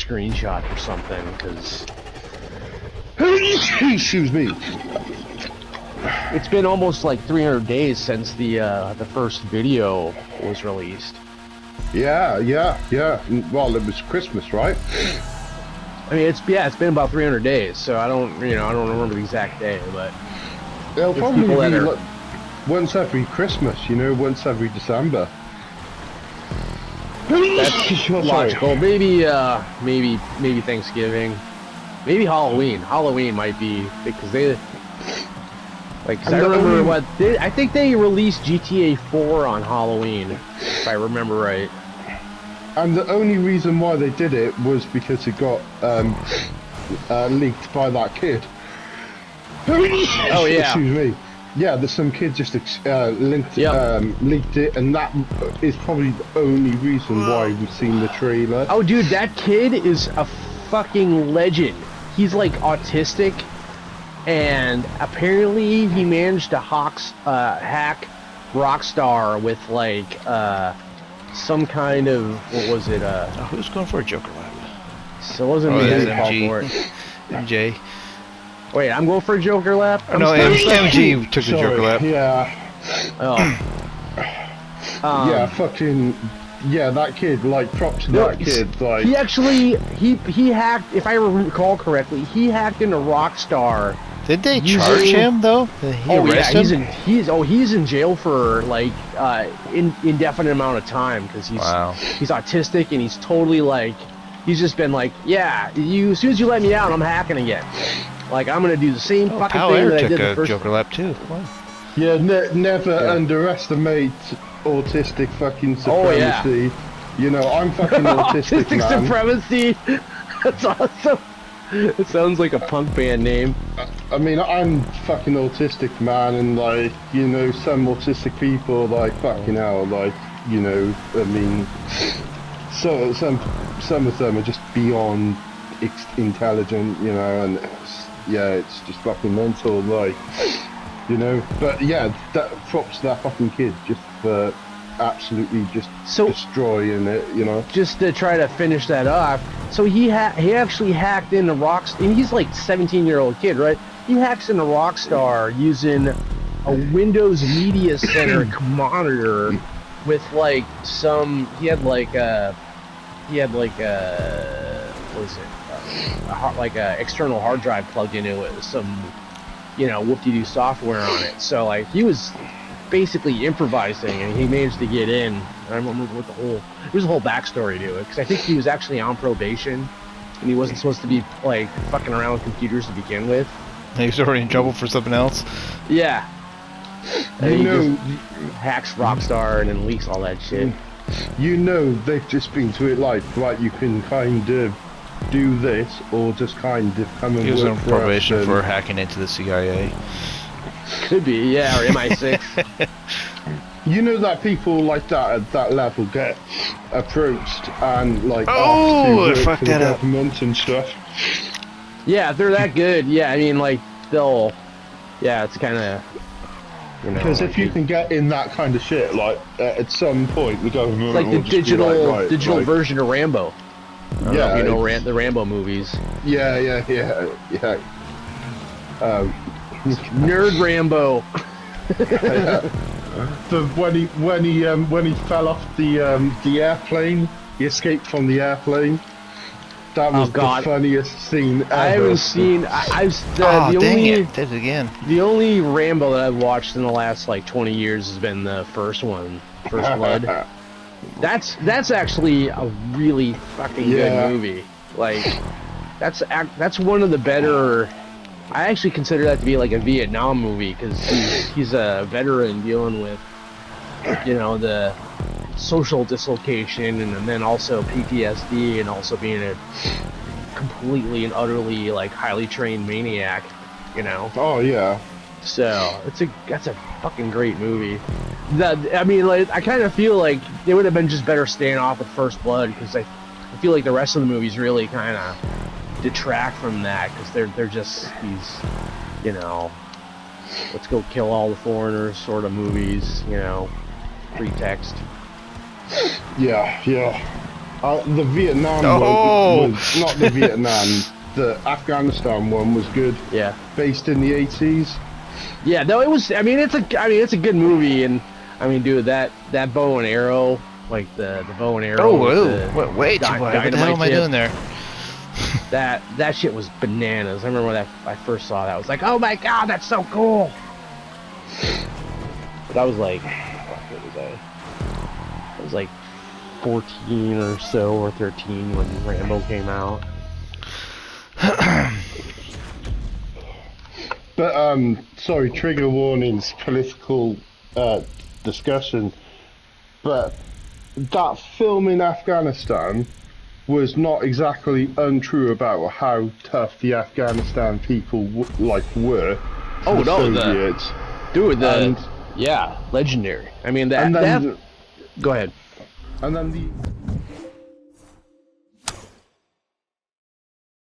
screenshot or something, because excuse me. it's been almost like 300 days since the first video was released. Yeah. Well, it was Christmas, right? I mean, it's been about 300 days, so I don't remember the exact day, but It'll probably be that are... like once every Christmas, once every December. That's logical. Maybe Thanksgiving, maybe Halloween. Halloween might be because they I remember I think they released GTA 4 on Halloween, if I remember right. And the only reason why they did it was because it got leaked by that kid. Oh yeah. Excuse me. Yeah, there's some kid just leaked it, and that is probably the only reason why we've seen the trailer. Oh, dude, that kid is a fucking legend. He's like autistic, and apparently he managed to hack Rockstar with like some kind of, what was it? Who's going for a Joker lap? So it wasn't me that called for it. MJ. Wait, I'm going for a Joker lap? Oh, no, MG took the Joker lap. Yeah. Oh. Yeah, fucking... Yeah, that kid, like, props to that kid, like... He actually, he hacked, if I recall correctly, he hacked into Rockstar. Did they charge him, though? Did he arrest him? He's in jail for, like, indefinite amount of time, because he's autistic, and he's totally, like, he's just been like, yeah, as soon as you let me out, I'm hacking again. Like, I'm gonna do the same fucking thing that I did the first... Joker lap too. Wow. Yeah, never underestimate autistic fucking supremacy. I'm fucking autistic, Autistic man. supremacy. That's awesome. It sounds like a punk band name. I mean, I'm fucking autistic, man, and like, some autistic people, like, fucking hell, like, I mean, so some of them are just beyond intelligent, and it's just fucking mental, like, but yeah, that props to that fucking kid just for absolutely just destroying it, Just to try to finish that off, so he actually hacked into Rockstar, and he's like 17-year-old kid, right? He hacks into Rockstar using a Windows Media Center monitor with like he had like a external hard drive plugged into it with some whoop-de-doo software on it. So like he was basically improvising, and he managed to get in. I don't remember what there's a whole backstory to it, because I think he was actually on probation and he wasn't supposed to be like fucking around with computers to begin with. He was already in trouble for something else. Yeah. And he just hacks Rockstar and then leaks all that shit. They've just been to it like, right, you can kind of do this, or just kind of come and work for us. He was on probation for hacking into the CIA. Could be, yeah, or MI6. That people like that at that level get approached and like asked to work for the government and stuff. Yeah, if they're that good, yeah, I mean, like, it's kind of, because if you can get in that kind of shit, like, at some point the government like the will just be like, digital version of Rambo. I don't know if you know the Rambo movies. Yeah. Nerd Rambo. When he fell off the airplane, he escaped from the airplane. That was the funniest scene ever. I haven't seen. Did it again. The only Rambo that I've watched in the last like 20 years has been the first one, First Blood. That's actually a really fucking good movie. Like, that's one of the better. I actually consider that to be like a Vietnam movie, because he's a veteran dealing with, the social dislocation, and then also PTSD, and also being a completely and utterly like highly trained maniac, Oh yeah. So that's a fucking great movie. I mean, like, I kind of feel like they would have been just better staying off with First Blood, because I feel like the rest of the movies really kind of detract from that, because they're just these, let's go kill all the foreigners sort of movies, pretext. Yeah. The Vietnam Oh! one was not the Vietnam. The Afghanistan one was good. Yeah. Based in the 80s. Yeah, no, it was. I mean, it's a good movie, and I mean, dude, that bow and arrow, like the bow and arrow. Oh, with whoa. Wait, what the hell am I doing there? That shit was bananas. I remember when I first saw that. I was like, oh my god, that's so cool. But I was like, what was I? I was like 14 or so, or 13 when Rambo came out. But sorry, trigger warnings, political discussion. But that film in Afghanistan was not exactly untrue about how tough the Afghanistan people were. Oh no, Soviets. yeah, legendary. I mean that. Go ahead. And then the